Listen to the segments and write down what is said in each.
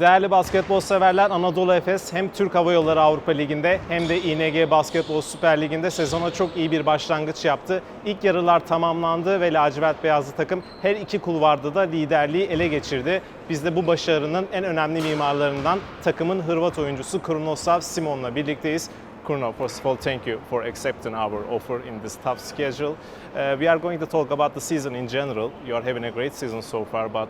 Değerli basketbol severler, Anadolu Efes hem Türk Hava Yolları Avrupa Ligi'nde hem de İNG Basketbol Süper Ligi'nde sezona çok iyi bir başlangıç yaptı. İlk yarılar tamamlandı ve lacivert beyazlı takım her iki kulvarda da liderliği ele geçirdi. Biz de bu başarının en önemli mimarlarından takımın Hırvat oyuncusu Krunoslav Simon'la birlikteyiz. Kruno, first of all, thank you for accepting our offer in this tough schedule. We are going to talk about the season in general. You are having a great season so far, but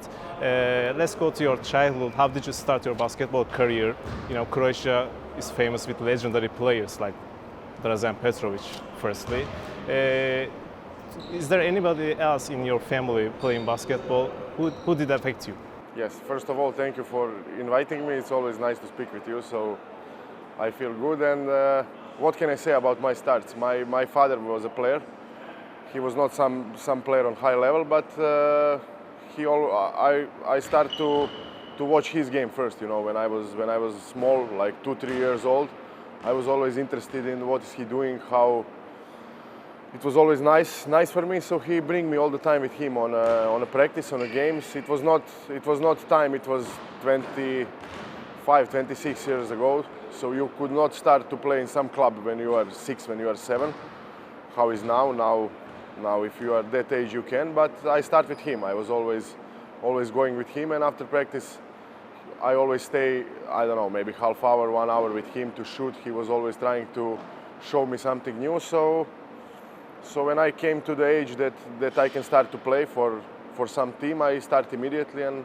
let's go to your childhood. How did you start your basketball career? You know, Croatia is famous with legendary players like Drazen Petrovic, firstly. Is there anybody else in your family playing basketball? Who did affect you? Yes, first of all, thank you for inviting me. It's always nice to speak with you, so I feel good. And what can I say about my starts? My father was a player. He was not some player on high level, but I started to watch his game first. You know, when I was small, like 2-3 years old, I was always interested in what is he doing, how. It was always nice for me. So he bring me all the time with him on a practice, on the games. It was not time. It was 25, 26 years ago. So you could not start to play in some club when you are 6, when you are 7. How is now? Now if you are that age you can. But I start with him. I was always going with him, and after practice I always stay, I don't know, maybe half hour, 1 hour with him to shoot. He was always trying to show me something new. So when I came to the age that I can start to play for some team, I start immediately, and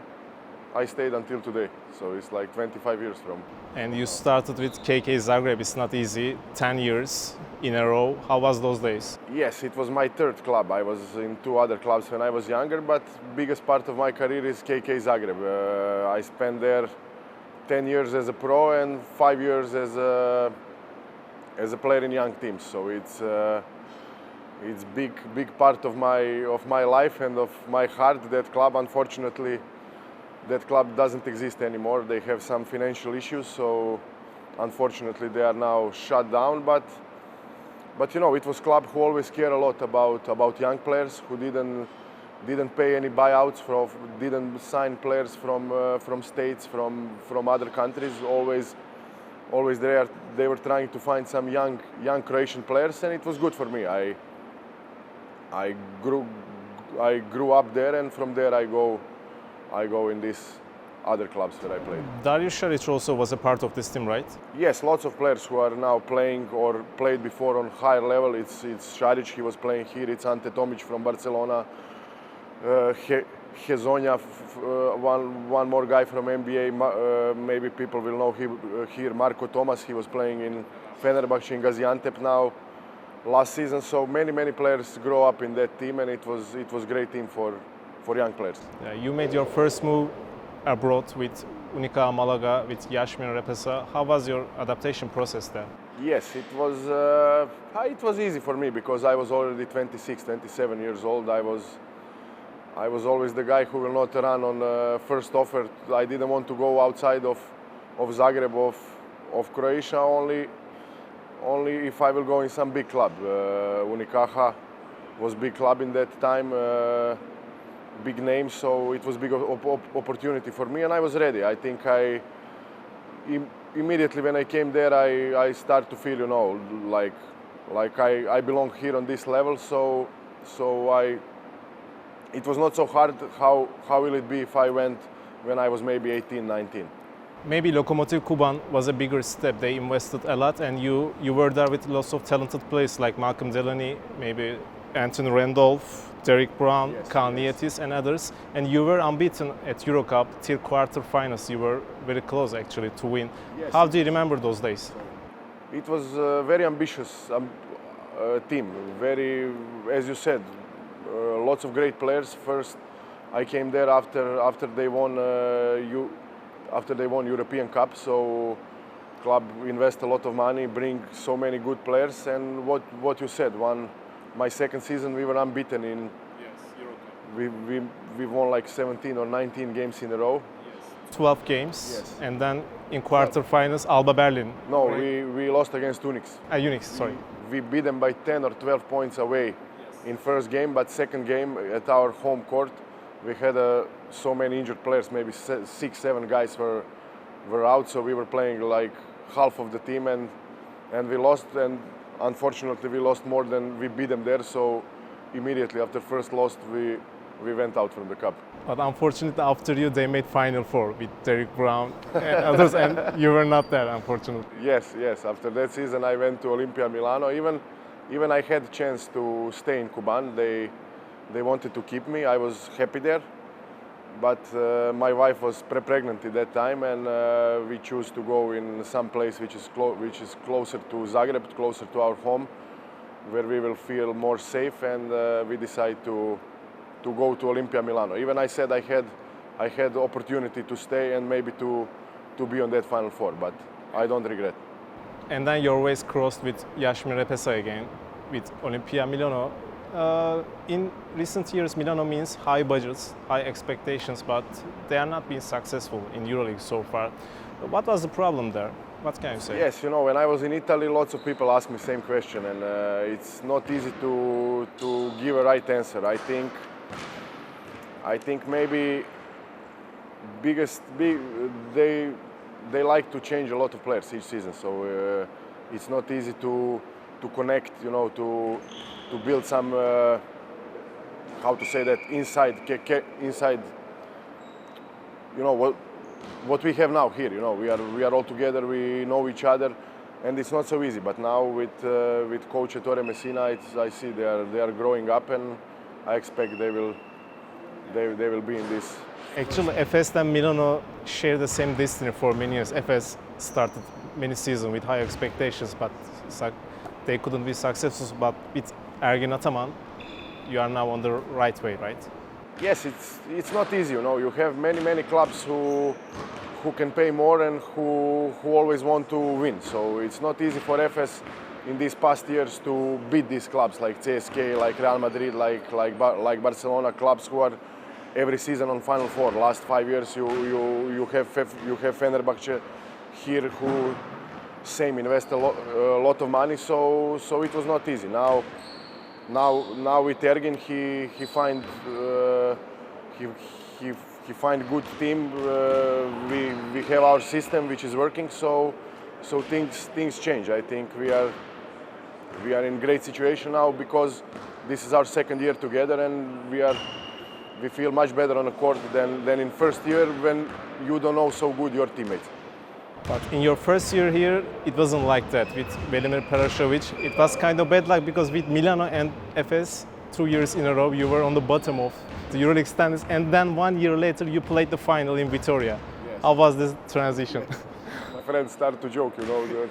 I stayed until today. So it's like 25 years from. And you started with KK Zagreb. It's not easy. 10 years in a row. How was those days? Yes, it was my third club. I was in 2 other clubs when I was younger, but biggest part of my career is KK Zagreb. I spent there 10 years as a pro and 5 years as a player in young teams. So it's big part of my life and of my heart. That club, unfortunately, that club doesn't exist anymore. They have some financial issues, so unfortunately they are now shut down. But you know, it was club who always care a lot about young players, who didn't pay any buyouts, didn't sign players from states, from other countries. Always they were trying to find some young Croatian players, and it was good for me. I grew up there, and from there I go in these other clubs where I played. Darius Šarić also was a part of this team, right? Yes, lots of players who are now playing or played before on higher level. It's Šarić, he was playing here. It's Ante Tomić from Barcelona. Hezonja, one more guy from NBA. Maybe people will know him here. Marko Tomas, he was playing in Fenerbahce in Gaziantep now last season. So many players grow up in that team, and it was great team for young players. You made your first move abroad with Unica Malaga, with Jasmine Repesa. How was your adaptation process there? Yes, it was easy for me because I was already 26, 27 years old. I was always the guy who will not run on first offer. I didn't want to go outside of Zagreb, of Croatia, only if I will go in some big club. Unicaja was big club in that time. Big name, so it was big opportunity for me, and I was ready. I think immediately when I came there, I start to feel, you know, like I belong here on this level. So it was not so hard. How will it be if I went when I was maybe 18, 19? Maybe Lokomotiv Kuban was a bigger step. They invested a lot, and you were there with lots of talented players like Malcolm Delaney, maybe Anthony Randolph, Derrick Brown, Yes, Kaan Niyetis, and others. And you were unbeaten at Eurocup till quarterfinals. You were very close actually to win. Yes. How do you remember those days? It was a very ambitious team. Very, as you said, lots of great players. First, I came there after they won European Cup. So, club invest a lot of money, bring so many good players, and what you said, my second season we were unbeaten in. Yes, Eurocup. We won like 17 or 19 games in a row. Yes. 12 games, Yes. and then in quarterfinals, Alba Berlin. No, right? we lost against Unix. Unix, sorry. We beat them by 10 or 12 points away. Yes. In first game, but second game at our home court, we had so many injured players. Maybe 6, 7 guys were out, so we were playing like half of the team, and we lost, and unfortunately we lost more than we beat them there, so immediately after first loss we went out from the cup. But unfortunately, after you, they made Final Four with Derrick Brown and others, and you were not there, unfortunately. Yes. After that season, I went to Olimpia Milano. Even I had chance to stay in Kuban. They wanted to keep me. I was happy there, but my wife was pregnant at that time, and we chose to go in some place which is closer to Zagreb, closer to our home, where we will feel more safe, and we decided to go to Olimpia Milano. Even I said I had the opportunity to stay and maybe to be on that Final Four, but I don't regret. And then your ways crossed with Yashmir Repesa again, with Olimpia Milano. In recent years, Milano means high budgets, high expectations, but they are not being successful in Euroleague so far. What was the problem there? What can you say? Yes, when I was in Italy, lots of people ask me the same question, and it's not easy to give a right answer. I think maybe they like to change a lot of players each season, so it's not easy to connect, to build some how to say that inside, what we have now here. We are all together, we know each other, and it's not so easy. But now with coach Ettore Messina, I see they are growing up, and I expect they will be in this. Actually, Efes and Milano share the same destiny for many years. Efes started many seasons with high expectations, but they couldn't be successful. But with Ergin Ataman, you are now on the right way, right? Yes, it's not easy. You have many clubs who can pay more and who always want to win. So it's not easy for Efes in these past years to beat these clubs like CSK, like Real Madrid, like Barcelona, clubs who are every season on Final Four. Last 5 years you have Fenerbahce here who same invest a lot of money. So it was not easy. Now with Ergin he find good team. We have our system which is working. So things change. I think we are in great situation now because this is our second year together, and we feel much better on the court than in first year when you don't know so good your teammates. But in your first year here, it wasn't like that. With Velimir Perashovic, it was kind of bad luck because with Milano and Efes, 2 years in a row, you were on the bottom of the Euroleague standings, and then 1 year later, you played the final in Vitoria. Yes. How was this transition? My friends start to joke, that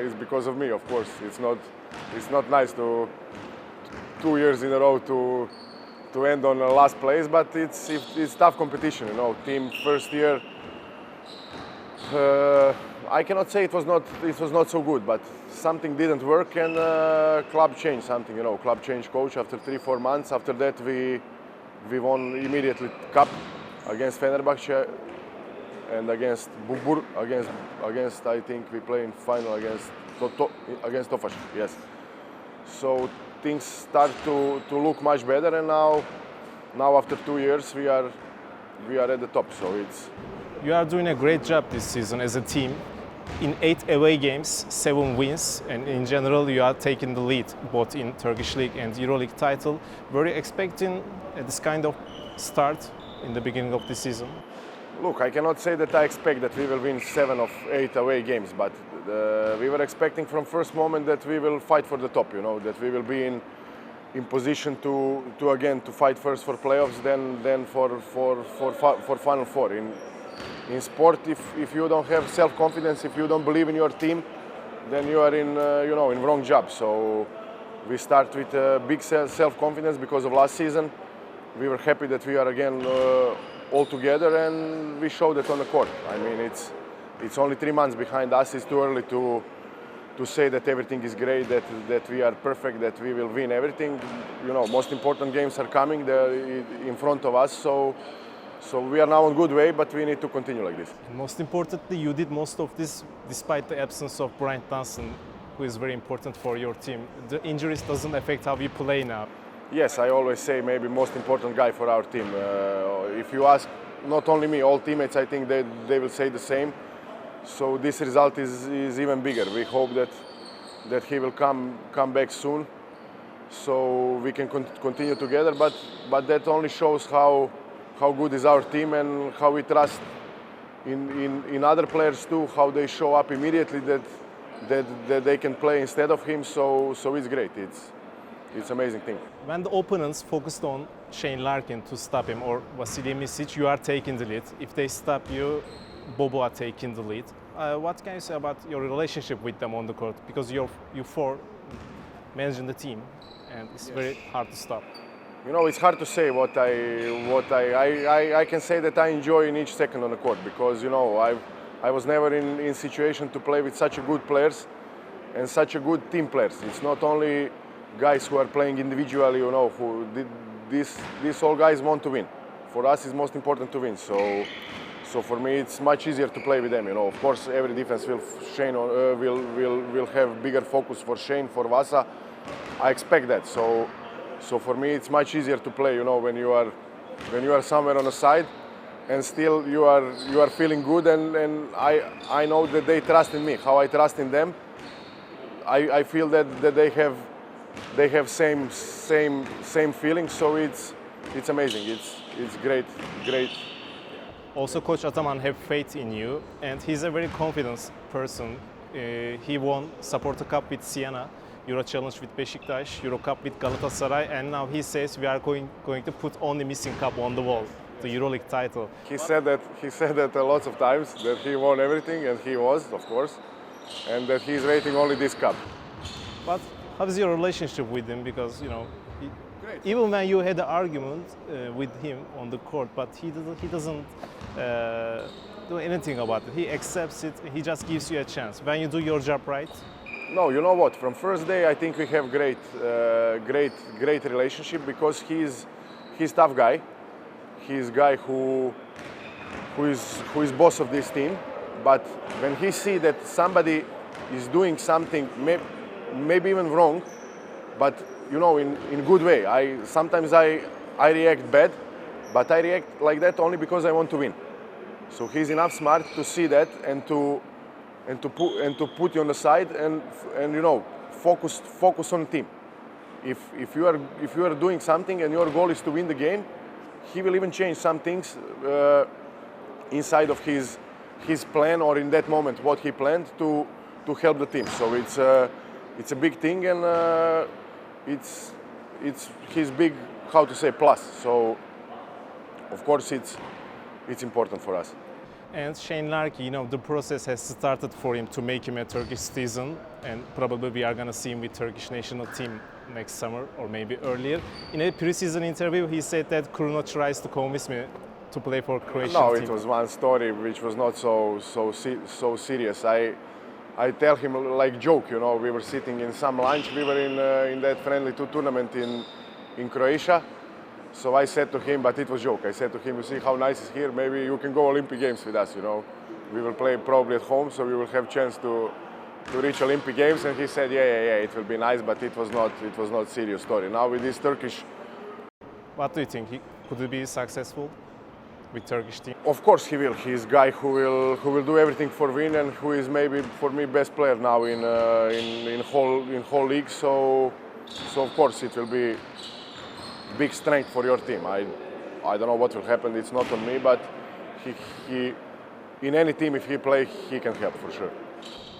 it's because of me. Of course, it's not nice to 2 years in a row to end on the last place, but it's tough competition. Team first year. I cannot say it was not so good, but something didn't work, and club changed something. Club changed coach after 3-4 months. After that, we won immediately cup against Fenerbahce and against Bubur. Against I think we play in final against Tofaş. Yes. So things start to look much better, and now after 2 years we are at the top. So it's. You are doing a great job this season as a team. In 8 away games, 7 wins, and in general you are taking the lead both in Turkish League and Euroleague title. Were you expecting this kind of start in the beginning of the season? Look, I cannot say that I expect that we will win 7 of 8 away games, but we were expecting from first moment that we will fight for the top. That we will be in position to again to fight first for playoffs, then for Final Four. In sport, if you don't have self-confidence, if you don't believe in your team, then you are in wrong job. So we start with big self-confidence because of last season. We were happy that we are again all together, and we showed it on the court. I mean, it's only 3 months behind us. It's too early to say that everything is great, that we are perfect, that we will win everything. Most important games are coming. They're in front of us. So we are now on good way, but we need to continue like this. Most importantly, you did most of this despite the absence of Bryant Dunstan, who is very important for your team. The injuries doesn't affect how you play now. Yes, I always say maybe most important guy for our team. If you ask not only me, all teammates, I think they will say the same. So this result is even bigger. We hope that he will come back soon, so we can continue together. But that only shows how good is our team and how we trust in other players too. How they show up immediately that they can play instead of him. So it's great. It's amazing thing. When the opponents focused on Shane Larkin to stop him or Vasilij Micic, you are taking the lead. If they stop you, Bobo are taking the lead. What can you say about your relationship with them on the court? Because you four managing the team, and it's very hard to stop. You know, it's hard to say what I can say that I enjoy in each second on the court, because you know I was never in situation to play with such a good players and such a good team players. It's not only guys who are playing individually, you know, who these all guys want to win. For us, it's most important to win. So for me, it's much easier to play with them. You know, of course, every defense will have bigger focus for Shane, for Vasa. I expect that. So for me, it's much easier to play. You know, when you are somewhere on the side, and still you are feeling good, and I know that they trust in me. How I trust in them, I feel that they have same feeling. So it's amazing. It's great. Also, Coach Ataman have faith in you, and he's a very confident person. He won Supporter Cup with Siena, Euro Challenge with Beşiktaş, Euro Cup with Galatasaray, and now he says we are going to put only missing cup on the wall, the Euroleague title. He said that a lot of times, that he won everything, and he was, of course, and that he's waiting only this cup. But how is your relationship with him? Because you know, even when you had an argument with him on the court, but he doesn't do anything about it. He accepts it. He just gives you a chance. When you do your job right. No, you know what? From first day, I think we have great relationship, because he's tough guy. He's a guy who is boss of this team. But when he see that somebody is doing something, maybe even wrong, but you know, in good way. Sometimes I react bad, but I react like that only because I want to win. So he's enough smart to see that and to put you on the side and you know, focus on the team. If you are doing something and your goal is to win the game, he will even change some things inside of his plan, or in that moment what he planned to help the team. So it's a big thing, and it's his big, how to say, plus. So of course it's important for us. And Shane Larkin, you know, the process has started for him to make him a Turkish citizen, and probably we are going to see him with Turkish national team next summer or maybe earlier. In a preseason interview, he said that Kruno tries to convince me to play for Croatian No, team. it was one story which was not so serious. I tell him like joke, you know, we were sitting in some lunch, we were in that friendly tournament in Croatia. So I said to him, but it was joke. I said to him, you see how nice it's here. Maybe you can go Olympic Games with us. You know, we will play probably at home, so we will have chance to reach Olympic Games. And he said, yeah, it will be nice, but it was not serious story. Now with this Turkish. What do you think? Could he be successful with Turkish team? Of course he will. He's a guy who will do everything for win, and who is maybe for me best player now in whole league. So of course it will be big strength for your team. I don't know what will happen. It's not on me, but he in any team, if he play, he can help for sure.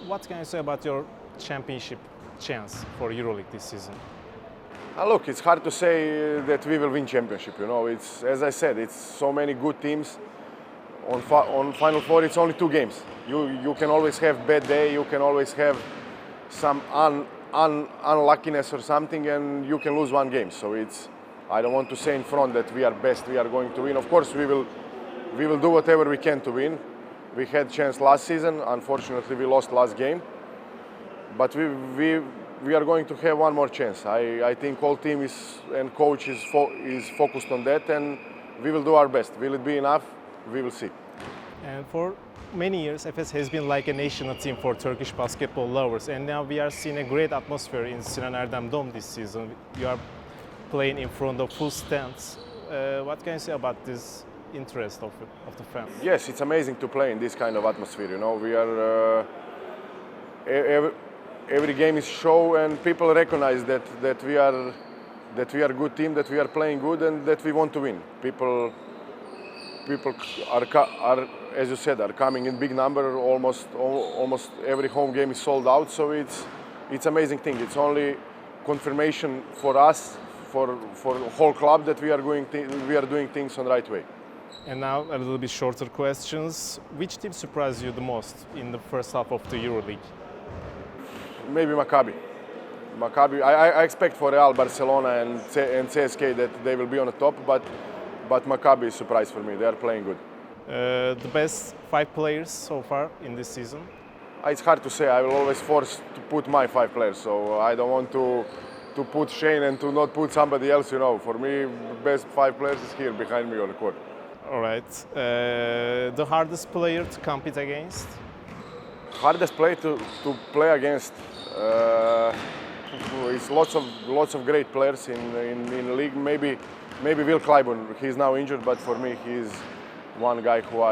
What can you say about your championship chance for Euroleague this season? Look, it's hard to say that we will win championship. You know, it's, as I said, it's so many good teams. On Final Four, it's only 2 games. You can always have bad day. You can always have some unluckiness or something, and you can lose 1 game. So I don't want to say in front that we are best, we are going to win. Of course, we will do whatever we can to win. We had chance last season. Unfortunately, we lost last game. But we are going to have 1 more chance. I think all team and coach is focused on that, and we will do our best. Will it be enough? We will see. And for many years, Efes has been like a national team for Turkish basketball lovers. And now we are seeing a great atmosphere in Sinan Erdem Dome this season. You are playing in front of full stands. What can you say about this interest of the fans. Yes, it's amazing to play in this kind of atmosphere. You know, we are every game is show, and people recognize that we are a good team, that we are playing good, and that we want to win. People are, as you said, are coming in big number. Almost every home game is sold out. So it's amazing thing. It's only confirmation for us, for the whole club, that we are doing things on the right way. And now a little bit shorter questions. Which team surprised you the most in the first half of the Euroleague? Maybe Maccabi. I expect for Real, Barcelona, and CSK that they will be on the top, but Maccabi is a surprise for me. They are playing good. The best 5 players so far in this season? It's hard to say. I will always force to put my 5 players, so I don't want to put Shane and to not put somebody else. You know, for me, best 5 players is here behind me on the court. All right. The hardest player to compete against? Hardest player to play against. It's lots of great players in the league. Maybe Will Clyburn. He's now injured, but for me, he's one guy who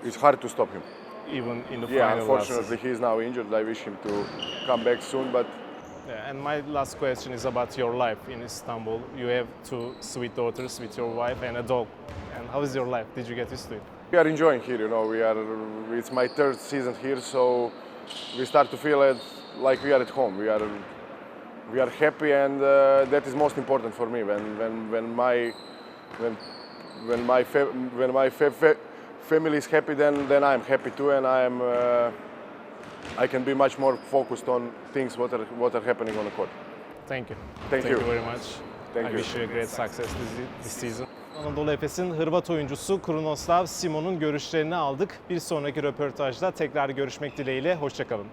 it's hard to stop him. Even in the Yeah, final. unfortunately, he's now injured. I wish him to come back soon, but. Yeah, and my last question is about your life in Istanbul. You have 2 sweet daughters with your wife and a dog. And how is your life? Did you get used to it? We are enjoying here, you know. It's my 3rd season here, so we start to feel it like we are at home. We are happy, and that is most important for me. When my family is happy, then I am happy too, and I can be much more focused on things what are happening on the court. Thank you. Thank you very much. Thank I you. wish you a great success this season. Anadolu Efes'in Hırvat oyuncusu Krunoslav Simon'un görüşlerini aldık. Bir sonraki röportajda tekrar görüşmek dileğiyle. Hoşça kalın.